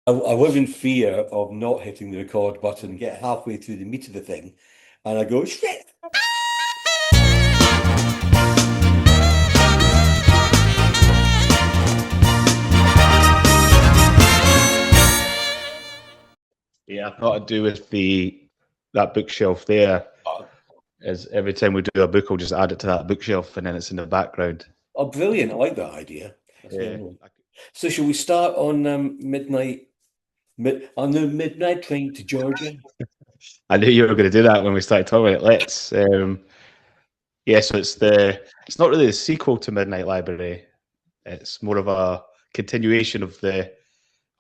I live in fear of not hitting the record button, get halfway through the meat of the thing, and I go, shit. Yeah, I thought I'd do with that bookshelf there is every time we do a book, I'll just add it to that bookshelf and then it's in the background. Oh, brilliant. I like that idea. That's Yeah. really nice. So shall we start on on the midnight train to Georgia? I knew you were going to do that when we started talking about it. Let's yeah, so it's not really a sequel to Midnight Library. It's more of a continuation of the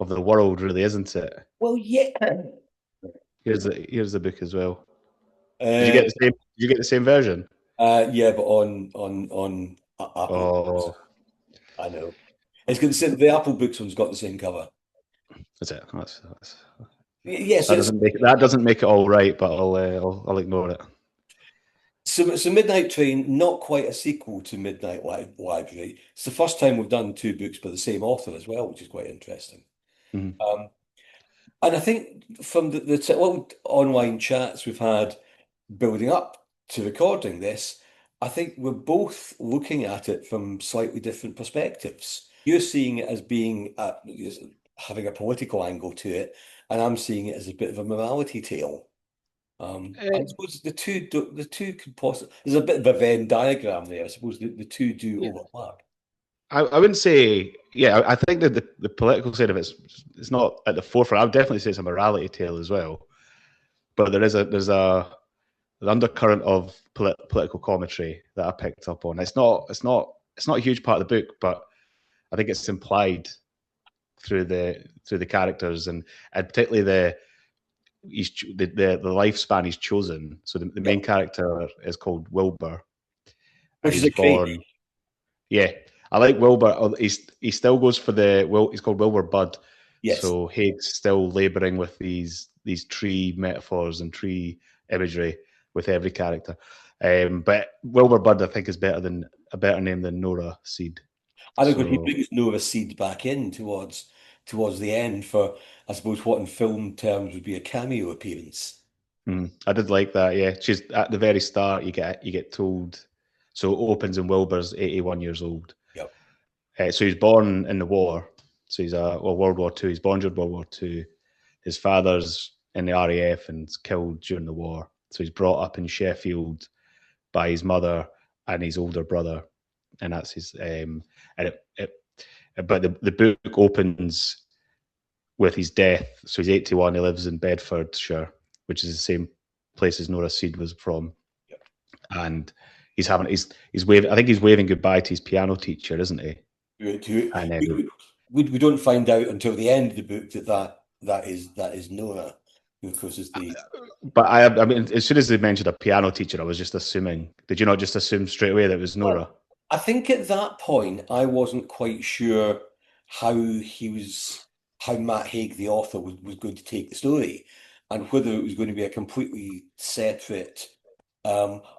world, really, isn't it? Well, yeah. Here's the book as well. Did you Uh, get the same? Did you get the same version? yeah, but on Apple. Oh, I know. It's got the Apple Books one's got the same cover. that's it. Yes, That doesn't make it all right, but I'll ignore it. so Midnight Train, not quite a sequel to Library. It's the first time we've done two books by the same author as well, which is quite interesting. Mhm. Um, and I think from the little online chats we've had building up to recording this, I think we're both looking at it from slightly different perspectives. You're seeing it as being having a political angle to it, and I'm seeing it as a bit of a morality tale. I suppose the two could possibly there's a bit of a Venn diagram there. I suppose the two do Yeah. overlap. I wouldn't say, yeah, I think that the political side of it's not at the forefront. I would definitely say it's a morality tale as well. But there's an undercurrent of political commentary that I picked up on. It's not a huge part of the book, but I think it's implied through the characters and particularly the lifespan he's chosen. So the Yeah, main character is called Wilbur, and which is he's a great born. Yeah, I like Wilbur. He still goes for He's called Wilbur Budd. yes. So Haig's still labouring with these tree metaphors and tree imagery with every character. But Wilbur Budd, I think, is a better name than Nora Seed. I think when he So brings Nora Seed back in towards the end for I suppose what in film terms would be a cameo appearance. I did like that. Yeah, she's at the very start. You get told. So it opens and Wilbur's 81 years old. Yep. So he's born in the war. So he's World War Two. He's born during World War Two. His father's in the RAF and killed during the war. So he's brought up in Sheffield by his mother and his older brother, and that's his. And but the book opens with his death. So he's 81. He lives in Bedfordshire, which is the same place as Nora Seed was from, Yep. and he's waving. I think he's waving goodbye to his piano teacher, isn't he? And then We don't find out until the end of the book that is Nora, who of course is the But I mean, as soon as they mentioned a piano teacher, I was just assuming. Did you not just assume straight away that it was Nora? I think at that point I wasn't quite sure how how Matt Haig, the author, was going to take the story and whether it was going to be a completely separate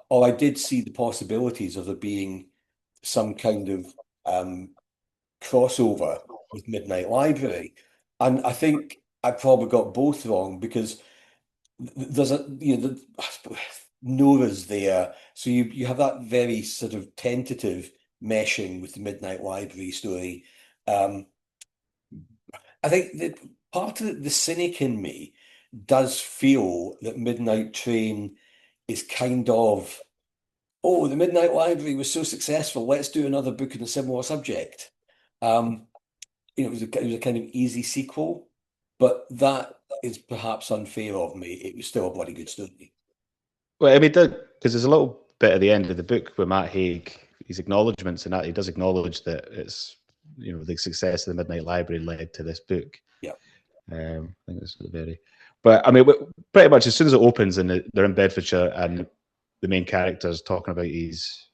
or I did see the possibilities of there being some kind of crossover with Midnight Library. And I think I probably got both wrong because there's I suppose Nora's there, so you have that very sort of tentative meshing with the Midnight Library story. Um, I think that part of the cynic in me does feel that Midnight Train is kind of, oh, the Midnight Library was so successful, let's do another book in a similar subject. Um, it was a kind of easy sequel, but that is perhaps unfair of me. It was still a bloody good story. Well, I mean, because there's a little bit at the end of the book where Matt Haig, his acknowledgements, and that he does acknowledge that it's the success of the Midnight Library led to this book. Yeah. I think it's very, but I mean, pretty much as soon as it opens and they're in Bedfordshire and the main character's talking about his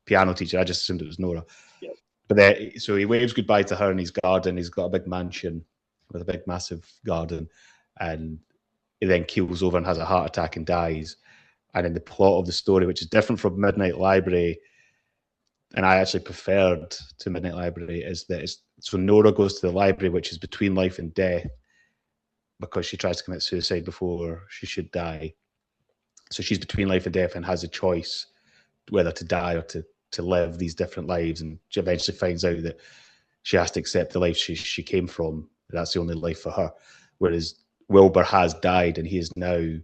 piano teacher, I just assumed it was Nora. Yeah. But then, so he waves goodbye to her in his garden. He's got a big mansion with a big, massive garden, and he then keels over and has a heart attack and dies. And in the plot of the story, which is different from Midnight Library, and I actually preferred to Midnight Library, is that so Nora goes to the library, which is between life and death, because she tries to commit suicide before she should die. So she's between life and death and has a choice whether to die or to live these different lives. And she eventually finds out that she has to accept the life she came from. That's the only life for her. Whereas Wilbur has died and he is now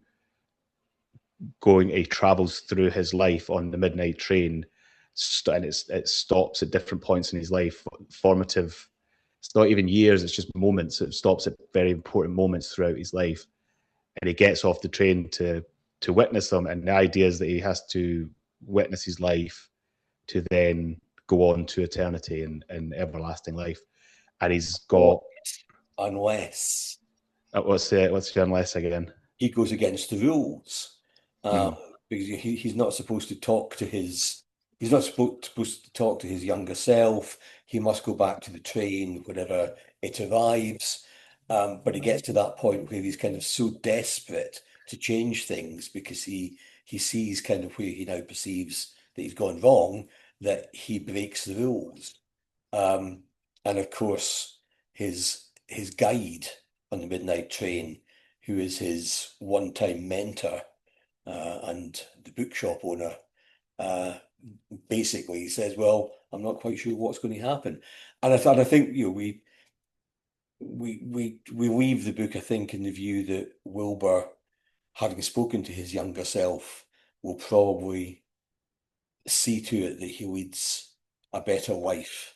he travels through his life on the midnight train, and it stops at different points in his life, formative. It's not even years, it's just moments. It stops at very important moments throughout his life. And he gets off the train to witness them. And the idea is that he has to witness his life to then go on to eternity and everlasting life. And he's Or got unless what's the unless again? he goes against the rules, Mm. because he's not supposed to talk to he's not supposed to talk to his younger self. He must go back to the train whenever it arrives. But he gets to that point where he's kind of so desperate to change things because he sees kind of where he now perceives that he's gone wrong, that he breaks the rules. Um, and of course, his guide on the midnight train, who is his one-time mentor and the bookshop owner, uh, basically says, "Well, I'm not quite sure what's going to happen." And I think we leave the book, I think, in the view that Wilbur, having spoken to his younger self, will probably see to it that he leads a better life,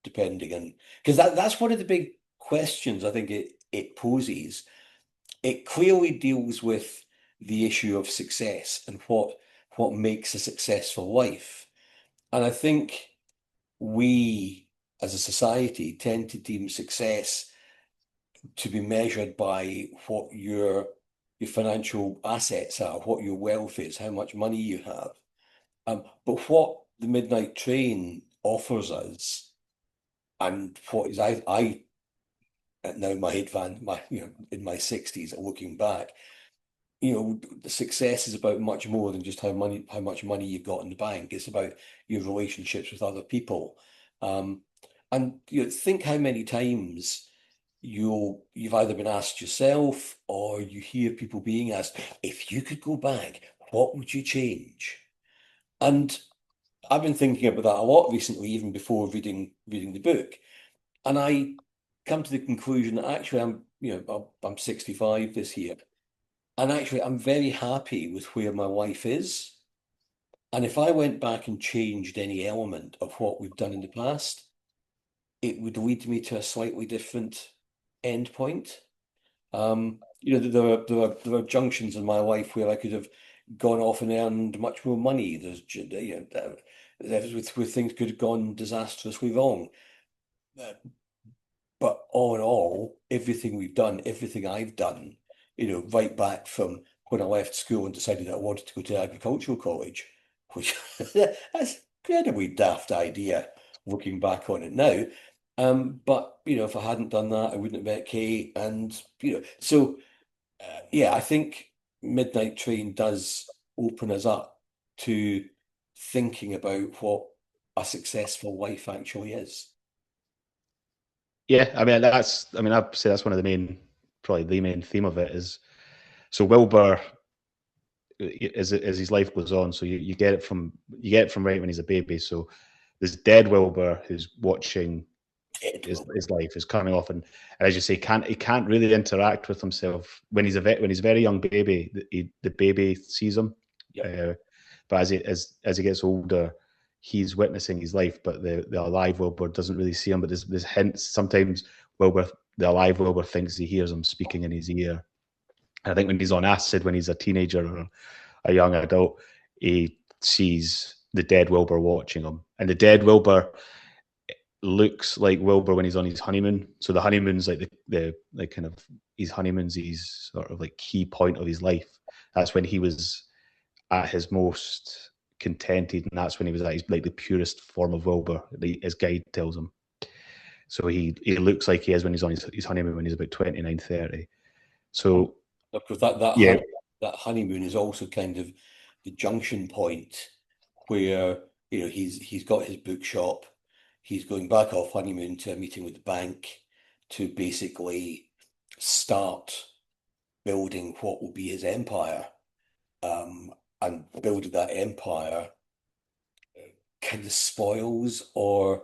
depending on because that's one of the big questions I think it poses. It clearly deals with the issue of success and what makes a successful life. And I think we as a society tend to deem success to be measured by what your financial assets are, what your wealth is, how much money you have. But what the midnight train offers us, and what is I now my advan my in my 60s, looking back, the success is about much more than just how much money you've got in the bank. It's about your relationships with other people. Um, and think how many times you've either been asked yourself or you hear people being asked, if you could go back, what would you change? And I've been thinking about that a lot recently, even before reading the book. And I come to the conclusion that actually I'm 65 this year. And actually I'm very happy with where my life is. And if I went back and changed any element of what we've done in the past, it would lead me to a slightly different end point. There are junctions in my life where I could have gone off and earned much more money. Where things could have gone disastrously wrong. Uh, But all in all, everything we've done, everything I've done, right back from when I left school and decided I wanted to go to agricultural college, which that's an incredibly daft idea looking back on it now. But if I hadn't done that, I wouldn't have met Kate, and so yeah, I think Midnight Train does open us up to thinking about what a successful life actually is. Yeah, I'd say that's one of the main, probably the main theme of it is. So Wilbur, as his life goes on, so you get it from right when he's a baby. So there's dead Wilbur who's watching Dead Will. his life is coming off, and as you say, he can't really interact with himself when he's a very young baby. The baby sees him, Yep. but as he gets older, he's witnessing his life. But the alive Wilbur doesn't really see him. But there's hints sometimes. The alive Wilbur thinks he hears him speaking in his ear. And I think when he's on acid, when he's a teenager or a young adult, he sees the dead Wilbur watching him, and the dead Wilbur looks like Wilbur when he's on his honeymoon. So the honeymoon's like the like kind of his honeymoon's his sort of like key point of his life. That's when he was at his most contented, and that's when he was at his like the purest form of Wilbur, his guide tells him. So he looks like he is when he's on his honeymoon when he's about 29, 30. And So of course, yeah, that honeymoon is also kind of the junction point where he's got his bookshop. He's going back off honeymoon to a meeting with the bank to basically start building what will be his empire, and building that empire kind of spoils or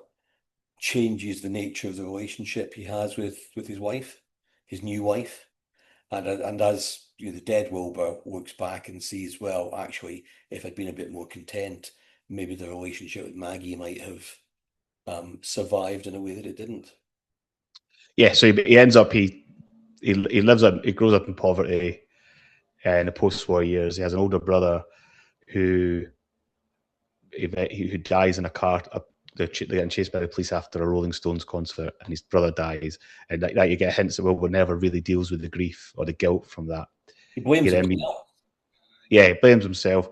changes the nature of the relationship he has with his wife, his new wife. And as you know, the dead Wilbur looks back and sees, well, actually, if I'd been a bit more content, maybe the relationship with Maggie might have survived in a way that it didn't. Yeah, so he ends up he lives up he grows up in poverty in the post-war years. He has an older brother who who dies in a car. They're getting chased by the police after a Rolling Stones concert, and his brother dies. And that you get hints that Wilbur never really deals with the grief or the guilt from that. He He blames then, himself. yeah, he blames himself.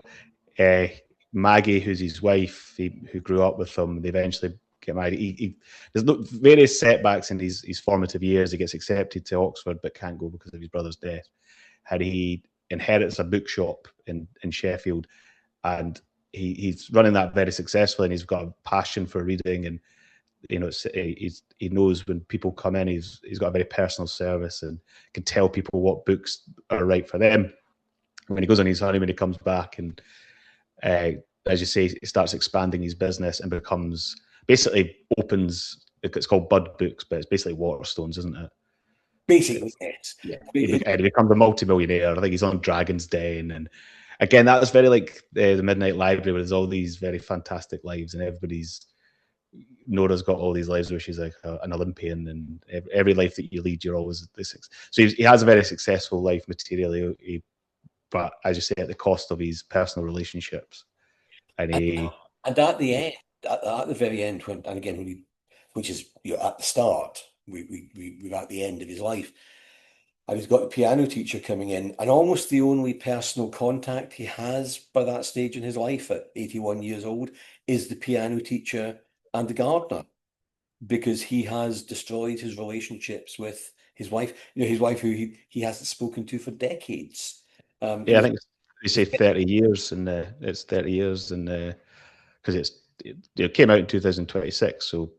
Uh, Maggie, who's his wife, who grew up with him, they eventually get married. There's various setbacks in his formative years. He gets accepted to Oxford but can't go because of his brother's death. And he inherits a bookshop in Sheffield, and he's running that very successfully, and he's got a passion for reading, and he knows when people come in, he's got a very personal service and can tell people what books are right for them. When he goes on his honeymoon, he comes back and, as you say, he starts expanding his business and becomes basically opens. It's called Bud Books, but it's basically Waterstones, isn't it? Basically, yes. Yeah, he becomes a multi-millionaire. I think he's on Dragon's Den, and again, that was very like the Midnight Library, where there's all these very fantastic lives, and everybody's Nora's got all these lives where she's like an Olympian, and every life that you lead, you're always this. So he has a very successful life materially, but as you say, at the cost of his personal relationships, and And, he. and at the end, at the very end, and again, which is at the start, we're at the end of his life. And he's got a piano teacher coming in, and almost the only personal contact he has by that stage in his life at 81 years old is the piano teacher and the gardener, because he has destroyed his relationships with his wife, his wife who he hasn't spoken to for decades. Yeah, I think they say 30 years, and it's 30 years, and because it came out in 2026, so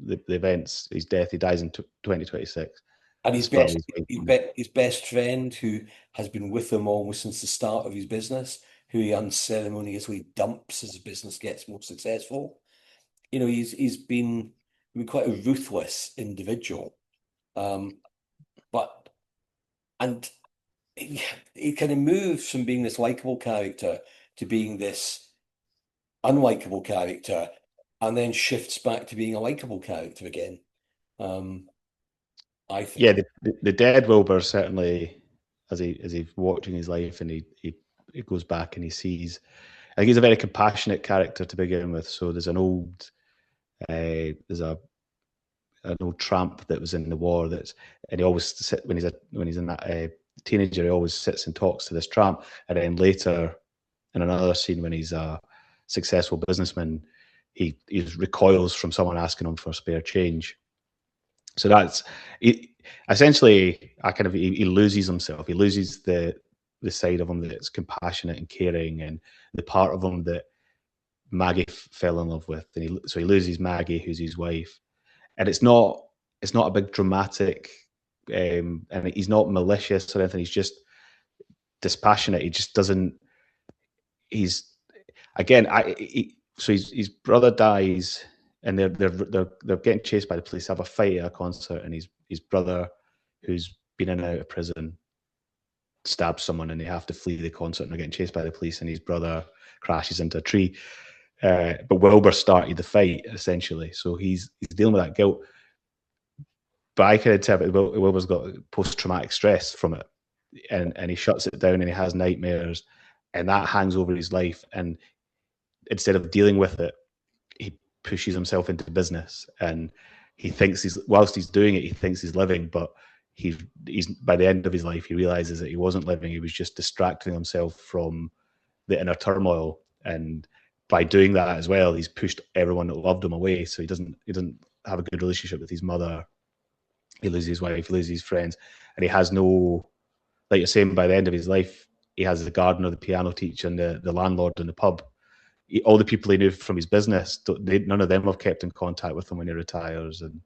the events, his death, he dies in 2026. And The split of his life. his best friend, who has been with him almost since the start of his business, who he unceremoniously dumps as the business gets more successful. He's been quite a ruthless individual. Um, but and he kind of moves from being this likable character to being this unlikable character, and then shifts back to being a likable character again. Um, I Yeah, think. the dead Wilbur certainly, as he's watching his life, and he goes back and he sees. I think he's a very compassionate character to begin with. So there's an old tramp that was in the war, and he always sit when he's in that teenager, he always sits and talks to this tramp, and then later in another scene when he's a successful businessman, he recoils from someone asking him for spare change. So that's essentially, he loses himself. He loses the side of him that's compassionate and caring, and the part of him that Maggie fell in love with. And so he loses Maggie, who's his wife, and it's not a big dramatic, and he's not malicious or anything. He's just dispassionate. He just doesn't. He's again. So his brother dies, and they're getting chased by the police. Have a fight at a concert, and his brother, who's been in and out of prison, stabs someone, and they have to flee the concert, and they're getting chased by the police. And his brother crashes into a tree. But Wilbur started the fight essentially, so he's dealing with that guilt. But I can interpret Wilbur's got post-traumatic stress from it, and he shuts it down, and he has nightmares, and that hangs over his life. And instead of dealing with it, he pushes himself into business, and he thinks whilst he's doing it, he thinks he's living, but he's by the end of his life, he realizes that he wasn't living. He was just distracting himself from the inner turmoil, and by doing that as well, he's pushed everyone that loved him away. So he doesn't have a good relationship with his mother. He loses his wife, he loses his friends, and he has no, like you're saying, by the end of his life, he has the gardener, the piano teacher, and the landlord in the pub. All the people he knew from his business, none of them have kept in contact with him when he retires. And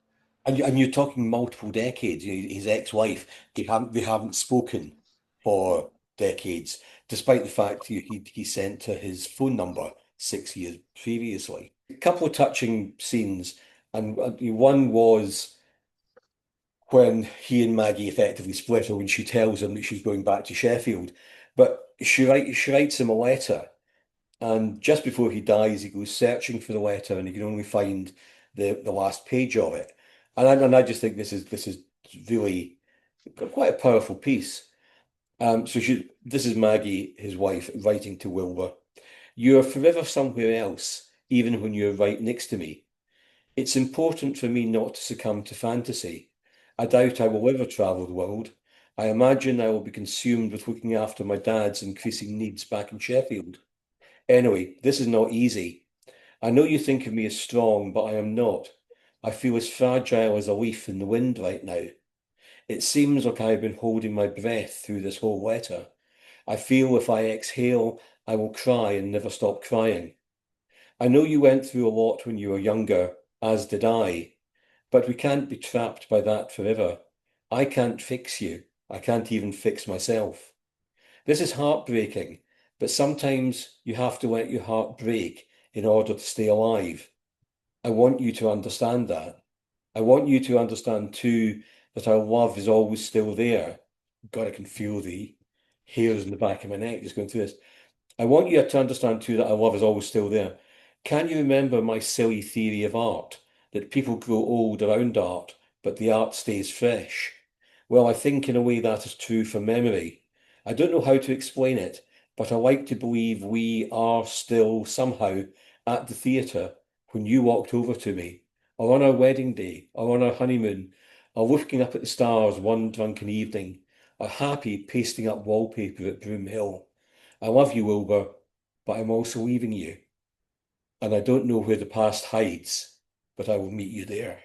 And you're talking multiple decades. You know, his ex-wife, they haven't spoken for decades, despite the fact he sent her his phone number 6 years previously. A couple of touching scenes, and one was when he and Maggie effectively split her when she tells him that she's going back to Sheffield. But she writes him a letter, and just before he dies, he goes searching for the letter, and he can only find the last page of it. And I just think this is really quite a powerful piece. This is Maggie, his wife, writing to Wilbur. You are forever somewhere else, even when you're right next to me. It's important for me not to succumb to fantasy. I doubt I will ever travel the world. I imagine I will be consumed with looking after my dad's increasing needs back in Sheffield. Anyway, this is not easy. I know you think of me as strong, but I am not. I feel as fragile as a leaf in the wind right now. It seems like I have been holding my breath through this whole letter. I feel if I exhale, I will cry and never stop crying. I know you went through a lot when you were younger, as did I, but we can't be trapped by that forever. I can't fix you. I can't even fix myself. This is heartbreaking, but sometimes you have to let your heart break in order to stay alive. I want you to understand that. I want you to understand too that our love is always still there. God, I can feel the hairs in the back of my neck just going through this. I want you to understand too that our love is always still there. Can you remember my silly theory of art, that people grow old around art, but the art stays fresh? Well, I think in a way that is true for memory. I don't know how to explain it, but I like to believe we are still somehow at the theatre when you walked over to me, or on our wedding day, or on our honeymoon, or looking up at the stars one drunken evening, or happy pasting up wallpaper at Broom Hill. I love you, Wilbur, but I'm also leaving you, and I don't know where the past hides, but I will meet you there.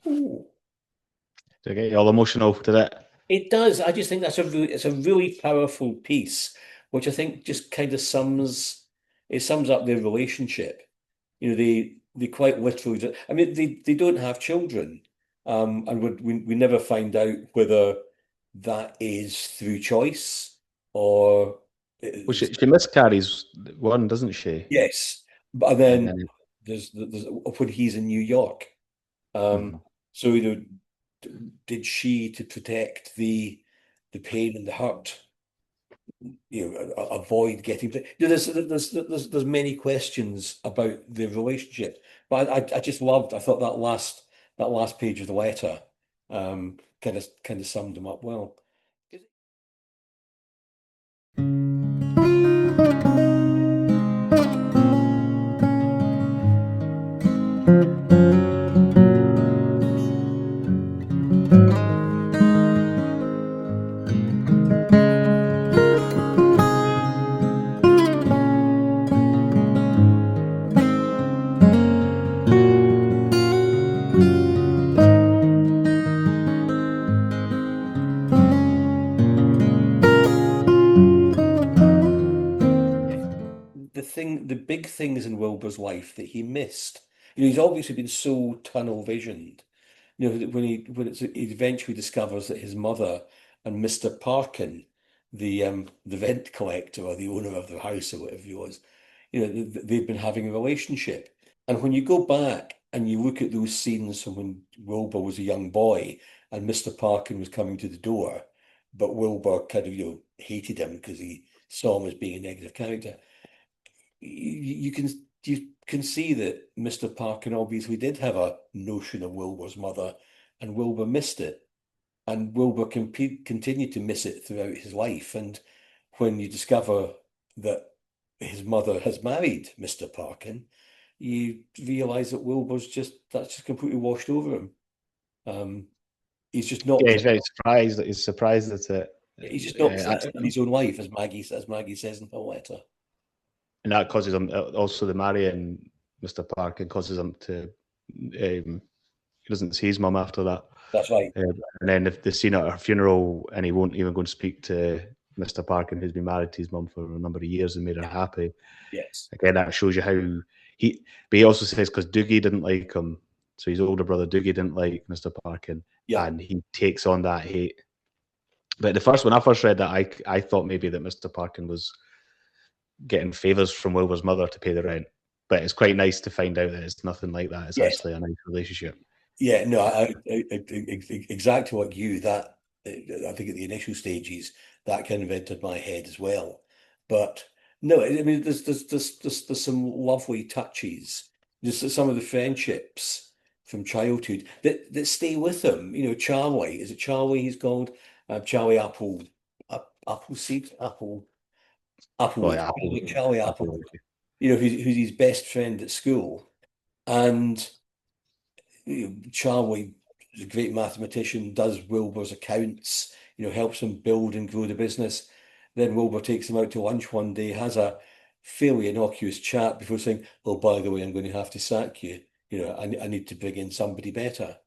Ooh. To get you all emotional, did it? It does. I just think it's a really powerful piece, which I think just kind of sums up their relationship. You know, they quite literally. I mean, they don't have children, and we never find out whether that is through choice or Well, is, she miscarries one, doesn't she? yes. But And then then, there's when he's in New York. mhm. So did she to protect the pain and the hurt? Avoid getting. There's many questions about the relationship, but I just loved. I thought that last page of the letter, kind of summed them up well. The big things in Wilbur's life that he missed. He's obviously been so tunnel visioned. That he eventually discovers that his mother and Mr. Parkin, the rent collector or the owner of the house or whatever he was, they've been having a relationship. And when you go back and you look at those scenes from when Wilbur was a young boy and Mr. Parkin was coming to the door, but Wilbur kind of, hated him because he saw him as being a negative character, you can see that Mr. Parkin obviously did have a notion of Wilbur's mother, and Wilbur missed it, and Wilbur continued to miss it throughout his life. And when you discover that his mother has married Mr. Parkin, you realise that that's just completely washed over him. Um, he's just not Yeah, pre- he's very surprised. He's surprised at it. he's just not Uh, present in his own life, as Maggie says in her letter. and that causes him also the marrying Mr. Parkin causes him to he doesn't see his mum after that. That's right. And then if the scene at her funeral and he won't even go and speak to Mr. Parkin, who's been married to his mum for a number of years and made her happy. Yes. Again, that shows you how he. But he also says because Doogie didn't like him, So his older brother Doogie didn't like Mr. Parkin, Yeah. and he takes on that hate. But when I first read that, I thought maybe that Mr. Parkin was getting favours from Wilbur's mother to pay the rent. But it's quite nice to find out that it's nothing like that. It's Yes. actually a nice relationship. Yeah, no, exactly like you. That I think at the initial stages that kind of entered my head as well. But no, I mean, there's some lovely touches. Just some of the friendships from childhood that stay with him. You know, Charlie, is it Charlie? He's called Charlie Appleseed, Oh Applewood. yeah, Apple, Charlie Apple. Applewood. You know, who's his best friend at school, and Charlie is a great mathematician, does Wilbur's accounts, helps him build and grow the business. Then Wilbur takes him out to lunch one day, has a fairly innocuous chat before saying, "Oh, by the way, I'm going to have to sack you. I need to bring in somebody better."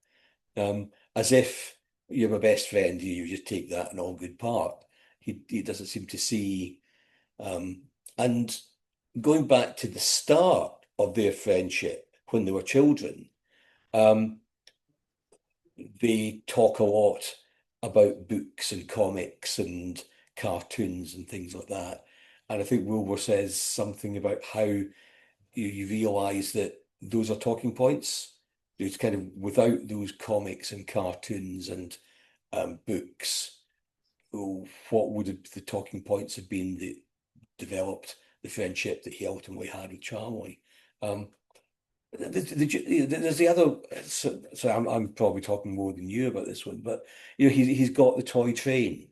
As if you're my best friend, you just take that in all good part. He doesn't seem to see. And going back to the start of their friendship when they were children, um, they talk a lot about books and comics and cartoons and things like that. And I think Wilbur says something about how you realize that those are talking points. It's kind of without those comics and cartoons and books, what would the talking points have been that developed the friendship that he ultimately had with Charlie? Um, there's the other. So I'm probably talking more than you about this one, but he's got the toy train,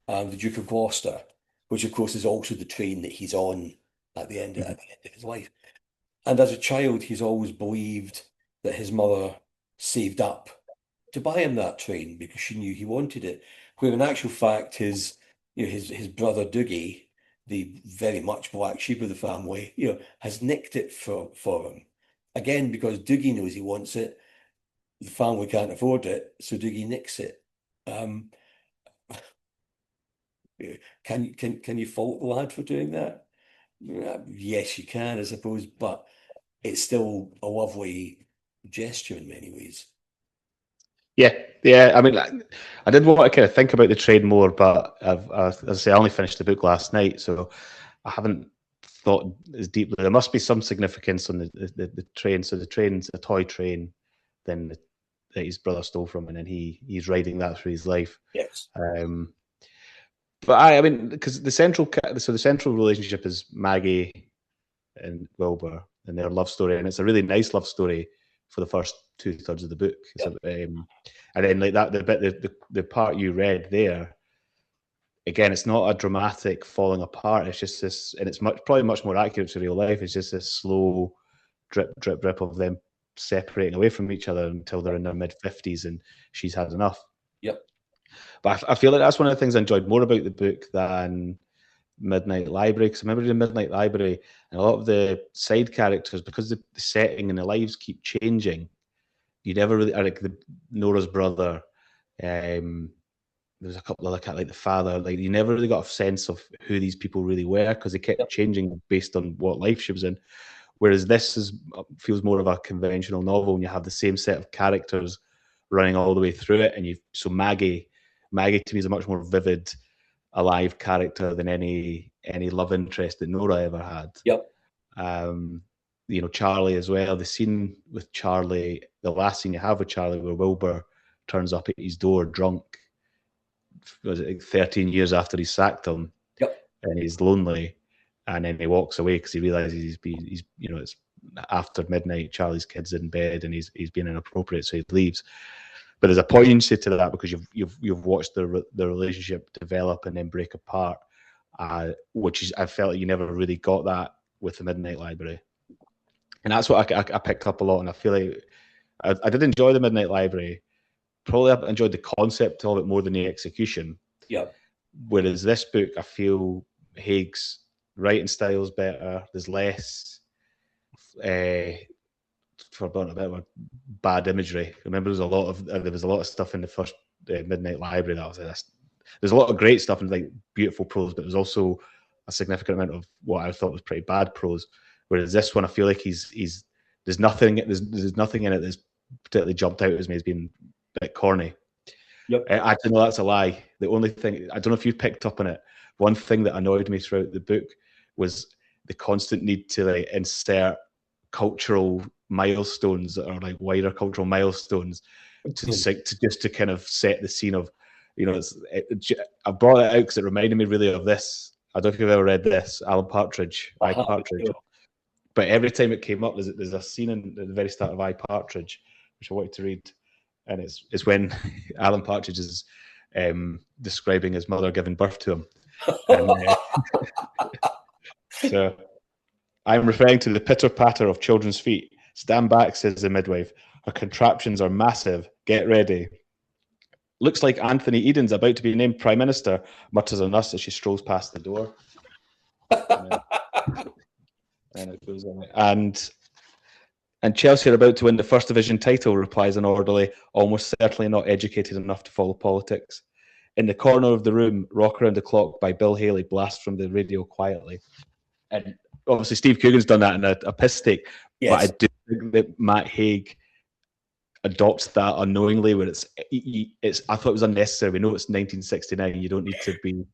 the Duke of Gloucester, which of course is also the train that he's on Mhm. at the end of his life. And as a child, he's always believed that his mother saved up to buy him that train because she knew he wanted it. Where in actual fact, his brother Doogie, the very much black sheep of the family, has nicked it for him. Again, because Doogie knows he wants it, the family can't afford it, so Doogie nicks it. Um, can you fault the lad for doing that? Yes, you can, I suppose, but it's still a lovely gesture in many ways. Yeah, yeah. I mean, I did want to kind of think about the trade more, but as I say, I only finished the book last night, so I haven't thought as deeply. There must be some significance on the train. So the train's a toy train, then that his brother stole from, and then he's riding that through his life. Yes. Um, but I mean, because the central relationship is Maggie and Wilbur and their love story, and it's a really nice love story for the first 2/3 of the book. Yep. And then like that, the part you read there, again, it's not a dramatic falling apart. It's just this, and it's probably much more accurate to real life. It's just this slow drip, drip, drip of them separating away from each other until they're in their mid-50s, and she's had enough. Yep. But I feel like that's one of the things I enjoyed more about the book than Midnight Library, because I remember in Midnight Library and a lot of the side characters, because the setting and the lives keep changing, you never really like Nora's brother. There was a couple of like the father, like you never really got a sense of who these people really were because they kept Yep. changing based on what life she was in. Whereas this feels more of a conventional novel, and you have the same set of characters running all the way through it. And so Maggie to me is a much more vivid, alive character than any love interest that Nora ever had. Yep. Um, Charlie as well. The scene with Charlie, the last scene you have with Charlie, where Wilbur turns up at his door drunk, was it like 13 years after he sacked him, Yep. and he's lonely, and then he walks away because he realizes he's it's after midnight. Charlie's kid's in bed, and he's being inappropriate, so he leaves. But there's a poignancy to that because you've watched the relationship develop and then break apart, which is I felt like you never really got that with the Midnight Library, and that's what I picked up a lot. And I feel like I did enjoy the Midnight Library. Probably I enjoyed the concept of it more than the execution. Yep. Whereas this book, I feel Haig's writing style is better. There's less, for about a bit of bad imagery. Remember, there was a lot of stuff in the first Midnight Library that was like this. There's a lot of great stuff and like beautiful prose, but there's also a significant amount of what I thought was pretty bad prose. Whereas this one, I feel like there's nothing in it that's particularly jumped out as me as being a bit corny. Yep. Actually, no, that's a lie. The only thing, I don't know if you picked up on it, one thing that annoyed me throughout the book was the constant need to like insert cultural milestones that are like wider cultural milestones to just to kind of set the scene of, you know, I brought it out because it reminded me really of this. I don't know if you've ever read this, Alan Partridge, I Partridge. But every time it came up, there's a scene at the very start of I Partridge, which I wanted to read, and it's when Alan Partridge is describing his mother giving birth to him, and so I'm referring to the pitter patter of children's feet. Stand back, says the midwife. Her contraptions are massive. Get ready. Looks like Anthony Eden's about to be named Prime Minister, mutters a nurse as she strolls past the door. And it goes on. And Chelsea are about to win the First Division title, replies an orderly, almost certainly not educated enough to follow politics. In the corner of the room, Rock Around the Clock by Bill Haley blasts from the radio quietly. And obviously Steve Coogan's done that in a piss take, but I Yes. do think that Matt Haig adopts that unknowingly, where it's I thought it was unnecessary. We know it's 1969. You don't need to be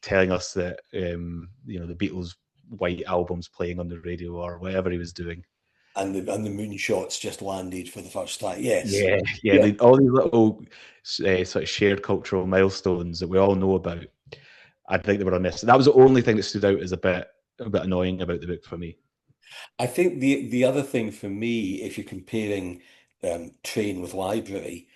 telling us that you know, the Beatles' White Album's playing on the radio or whatever he was doing. And the moonshots just landed for the first time. Yes. Yeah, Yeah. all these little sort of shared cultural milestones that we all know about. I think they were unnecessary. That was the only thing that stood out as a bit annoying about the book for me. I think the other thing for me, if you're comparing Train with Library,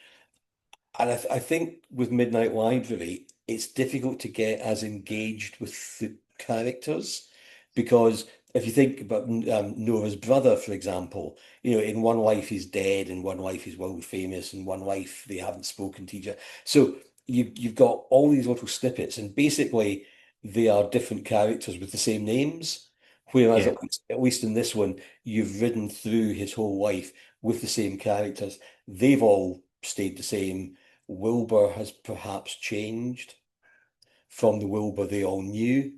and I think with Midnight Library, it's difficult to get as engaged with the characters because if you think about Nora's brother, for example, you know, in one life he's dead, in one life he's world famous, in one life they haven't spoken to each other. So you've got all these little snippets, and basically they are different characters with the same names. Whereas Yeah, at least in this one, you've ridden through his whole life with the same characters. They've all stayed the same. Wilbur has perhaps changed from the Wilbur they all knew,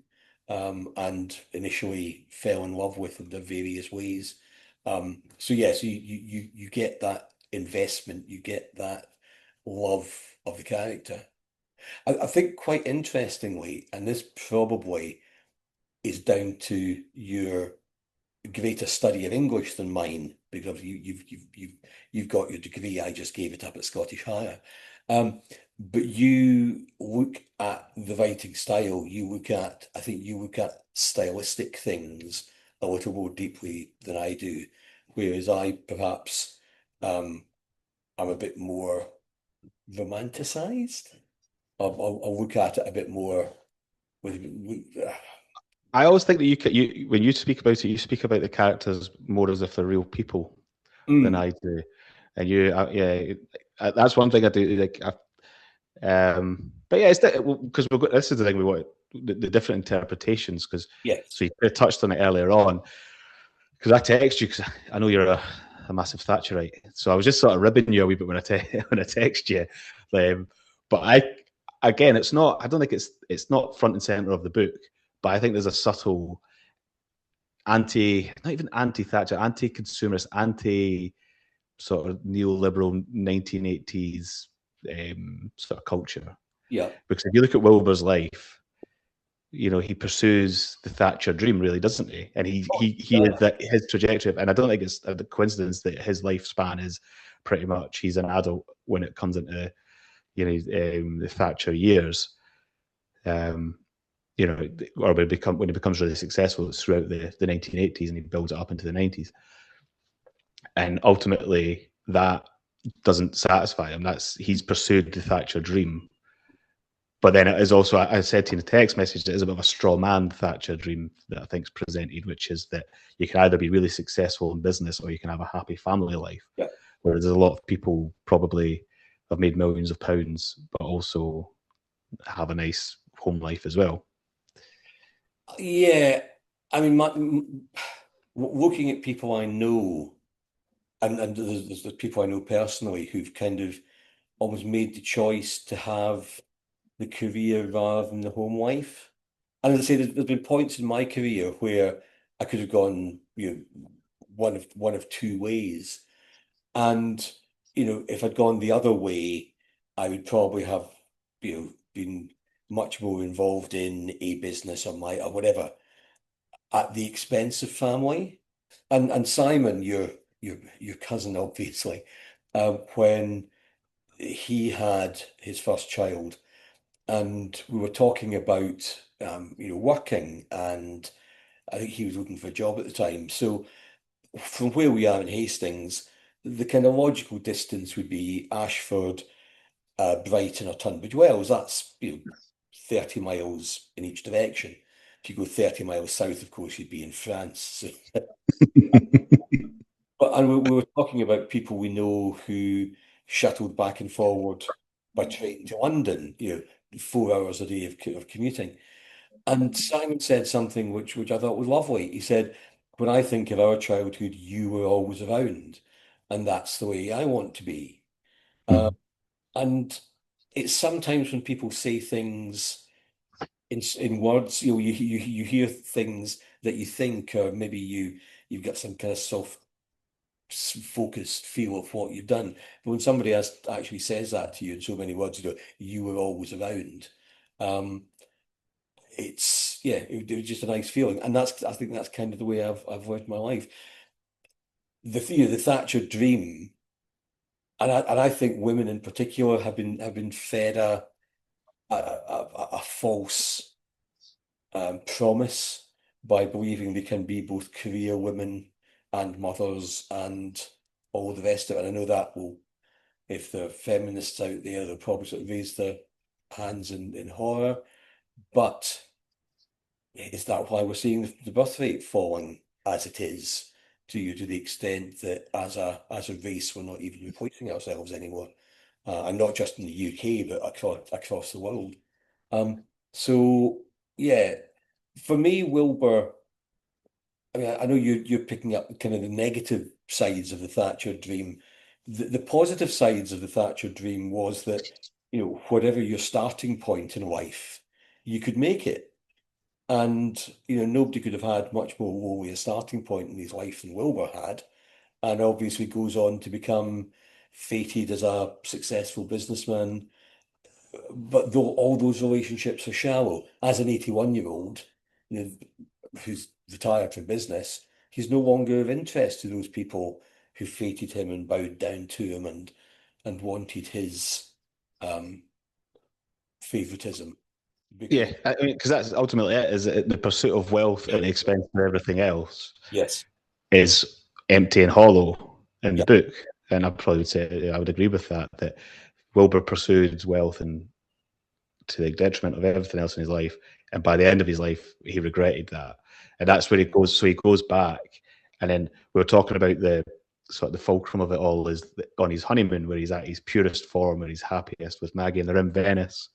and initially fell in love with in their various ways. So yes, you get that investment, you get that love of the character. I think quite interestingly, and this probably is down to your greater study of English than mine because you've got your degree. I just gave it up at Scottish Higher. But you look at the writing style. I think you look at stylistic things a little more deeply than I do, whereas I perhaps I'm a bit more romanticized. I'll look at it a bit more with. I always think that you when you speak about it, you speak about the characters more as if they're real people than Mm, I do, and that's one thing I do like. But yeah, it's because we've got this is the thing we want the different interpretations because yes. so you touched on it earlier on because I text you because I know you're a massive Thatcherite, so I was just sort of ribbing you a wee bit when when I text you, but I again it's not I don't think it's not front and center of the book, but I think there's a subtle not even anti-Thatcher, anti-consumerist, anti sort of neoliberal 1980s sort of culture. Yeah. Because if you look at Wilbur's life, you know, he pursues the Thatcher dream, really, doesn't he? And he is that his trajectory, and I don't think it's a coincidence that his lifespan is pretty much he's an adult when it comes into the Thatcher years. You know, or when he becomes really successful, it's throughout the 1980s, and he builds it up into the 90s. And ultimately, that doesn't satisfy him. He's pursued the Thatcher dream, but then it is also, I said to you in a text message, it is a bit of a straw man Thatcher dream that I think's presented, which is that you can either be really successful in business or you can have a happy family life. Yeah. Whereas there's a lot of people probably have made millions of pounds, but also have a nice home life as well. Yeah, I mean, looking at people I know, and there's people I know personally who've kind of almost made the choice to have the career rather than the home life. And as I say, there's been points in my career where I could have gone, one of two ways. And, if I'd gone the other way, I would probably have, been much more involved in a business or whatever at the expense of family. And Simon, your cousin, obviously, when he had his first child, and we were talking about working, and I think he was looking for a job at the time. So from where we are in Hastings, the kind of logical distance would be Ashford, Brighton or Tunbridge Wells. That's 30 miles in each direction. If you go 30 miles south, of course, you'd be in France. And we were talking about people we know who shuttled back and forward by train to London, 4 hours a day of commuting. And Simon said something which I thought was lovely. He said, "When I think of our childhood, you were always around, and that's the way I want to be." Uh, Mhm. and it's sometimes when people say things in words, you hear things that you think, or maybe you've got some kind of soft focused feel of what you've done. But when somebody else actually says that to you in so many words, you were always around. Um, it was just a nice feeling, and I think that's kind of the way I've lived my life. The Thatcher dream, and I think women in particular have been fed a false promise by believing they can be both career women and mothers and all the rest of it. And I know that will, if there are feminists out there, they'll probably sort of raise their hands in horror. But is that why we're seeing the birth rate falling as it is, to the extent that as a race we're not even replacing ourselves anymore, and not just in the UK but across the world. So yeah, for me, Wilbur. I mean, I know you're picking up kind of the negative sides of the Thatcher dream. The positive sides of the Thatcher dream was that, whatever your starting point in life, you could make it. And, nobody could have had much more lowly a starting point in his life than Wilbur had. And obviously goes on to become fated as a successful businessman. But though all those relationships are shallow, as an 81-year-old, you know, who's retired from business, he's no longer of interest to those people who fated him and bowed down to him and wanted his um favoritism. Because Yeah, I mean, because that's ultimately it. Is it the pursuit of wealth at the expense of everything else yes, is empty and hollow in the yeah, book, and I probably would say I would agree with that. That Wilbur pursued wealth and to the detriment of everything else in his life, and by the end of his life, he regretted that, and yeah, that's where he goes. So he goes back, and then we were talking about the sort of the fulcrum of it all is on his honeymoon, where he's at his purest form, where he's happiest with Maggie, and they're in Venice.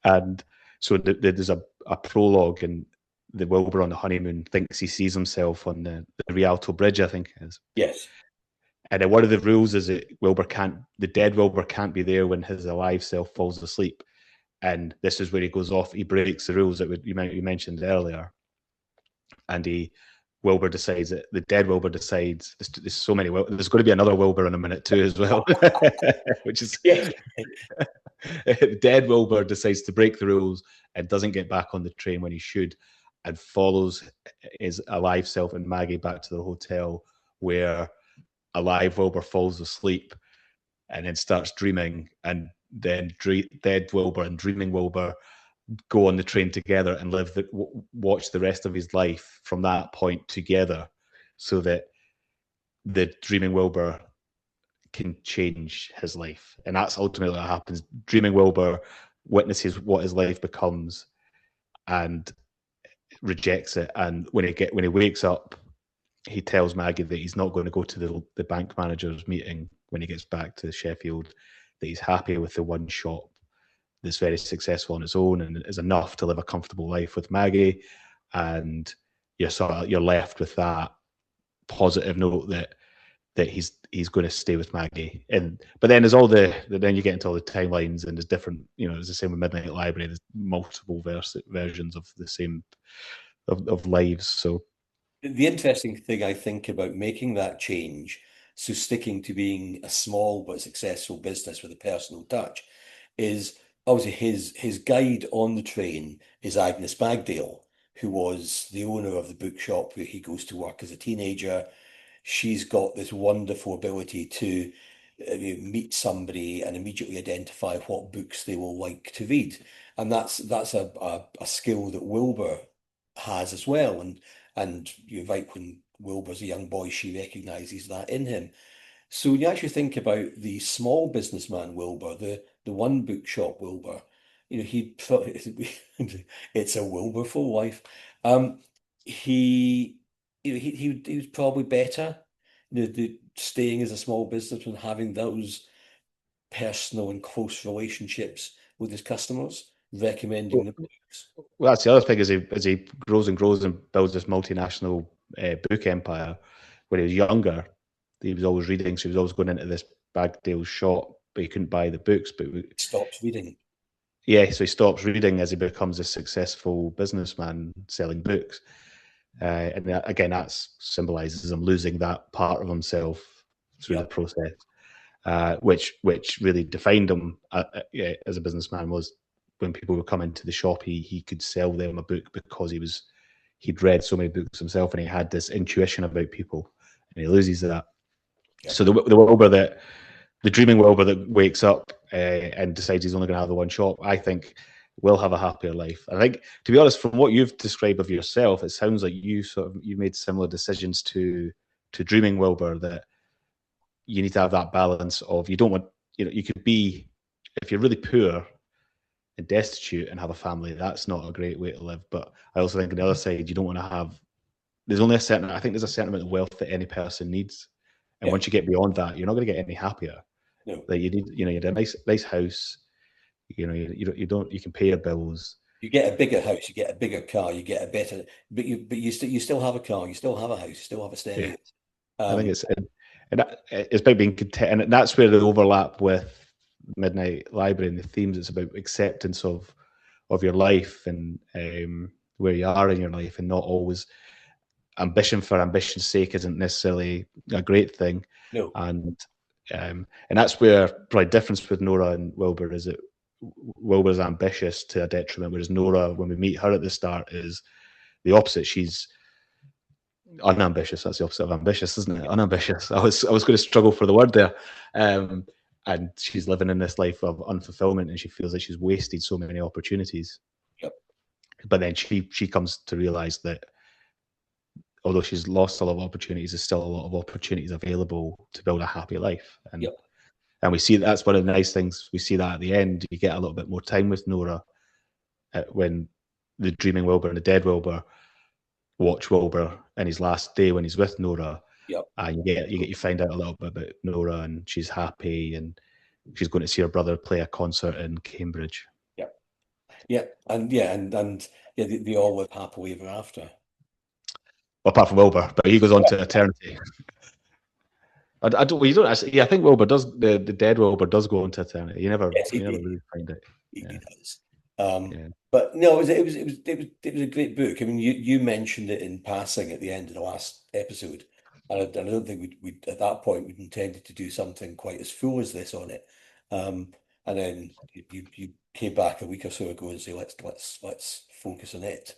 And so there's a prologue, and the Wilbur on the honeymoon thinks he sees himself on the Rialto Bridge, I think it is. yes, And then one of the rules is that the dead Wilbur can't be there when his alive self falls asleep. And this is where he goes off. He breaks the rules that you mentioned earlier, and Wilbur decides that the dead Wilbur decides there's so many. There's going to be another Wilbur in a minute too as well, which is yes, dead Wilbur decides to break the rules and doesn't get back on the train when he should, and follows his alive self and Maggie back to the hotel, where alive Wilbur falls asleep and then starts dreaming, and then dead Wilbur and dreaming Wilbur go on the train together and watch the rest of his life from that point together, so that the dreaming Wilbur can change his life. And that's ultimately what happens. Dreaming Wilbur witnesses what his life becomes and rejects it. And when he wakes up, he tells Maggie that he's not going to go to the bank manager's meeting when he gets back to Sheffield, that he's happy with the one shop that's very successful on its own and is enough to live a comfortable life with Maggie. And you're left with that positive note that he's going to stay with Maggie. But then then you get into all the timelines, and there's different, it's the same with Midnight Library. There's multiple versions of the same of lives. So the interesting thing I think about making that change, so sticking to being a small but successful business with a personal touch, is obviously his guide on the train is Agnes Bagdale, who was the owner of the bookshop where he goes to work as a teenager. She's got this wonderful ability to meet somebody and immediately identify what books they will like to read. And that's a skill that Wilbur has as well. And you're right, when Wilbur's a young boy, she recognizes that in him. So when you actually think about the small businessman Wilbur, the one bookshop Wilbur, he it's a Wilburful life. Um, he he was probably better, the staying as a small businessman, having those personal and close relationships with his customers, recommending Well, the books. that's the other thing, as he grows and grows and builds this multinational book empire. When he was younger, he was always reading, so he was always going into this Bagdale's shop, but he couldn't buy the books. But Stopped reading. yeah, so he stops reading as he becomes a successful businessman selling books. And again, that symbolizes him losing that part of himself through the Yep. process, which really defined him yeah, as a businessman. Was when people would come into the shop, he could sell them a book because he'd read so many books himself, and he had this intuition about people, and he loses that. Yep. So the Wilbur that the dreaming Wilbur that wakes up and decides he's only going to have the one shop, I think will have a happier life. I think, to be honest, from what you've described of yourself, it sounds like you made similar decisions to dreaming Wilbur, that you need to have that balance of, you don't want, you could be, if you're really poor and destitute and have a family, that's not a great way to live. But I also think on the other side, you don't want to have, I think there's a certain amount of wealth that any person needs. And Yeah. once you get beyond that, you're not going to get any happier. No. Like you need, you need a nice house. You can pay your bills. You get a bigger house, you get a bigger car, you get a better, but you still have a car, you still have a house, you still have a Yeah, stereo. I think Um, it's about being content, and that's where the overlap with Midnight Library and the themes. It's about acceptance of your life, and where you are in your life, and not always ambition for ambition's sake isn't necessarily a great thing. no, And that's where probably difference with Nora and Wilbur is that Wilbur's ambitious to a detriment, whereas Nora, when we meet her at the start, is the opposite. She's unambitious. That's the opposite of ambitious, isn't it? Unambitious. I was going to struggle for the word there. Um, and she's living in this life of unfulfillment, and she feels like she's wasted so many opportunities. yep, But then she comes to realize that although she's lost a lot of opportunities, there's still a lot of opportunities available to build a happy life. yep, And we see that's one of the nice things. We see that at the end, you get a little bit more time with Nora when the dreaming Wilbur and the dead Wilbur watch Wilbur in his last day when he's with Nora, yep, and you find out a little bit about Nora, and she's happy, and she's going to see her brother play a concert in Cambridge. yep, and yeah, they all live happily ever after. Well, apart from Wilbur, but he goes on to eternity. I don't. Well, you don't actually. Yeah, I think Wilbur does. The dead Wilbur does go on to eternity. Yes, You never really find it. he Yeah, does. yeah. But no, it was a great book. I mean, you mentioned it in passing at the end of the last episode, and I don't think we at that point we'd intended to do something quite as full as this on it. And then you came back a week or so ago and say let's focus on it.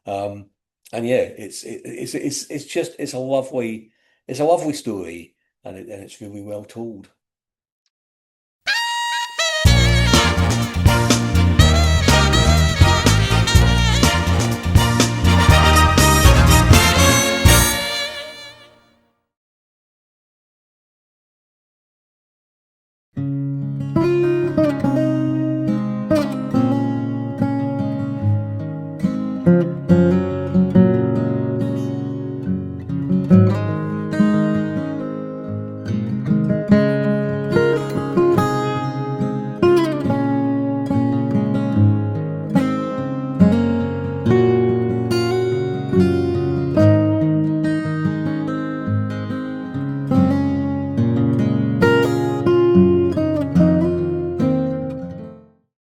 And yeah, it's just it's a lovely story, and it's really well told.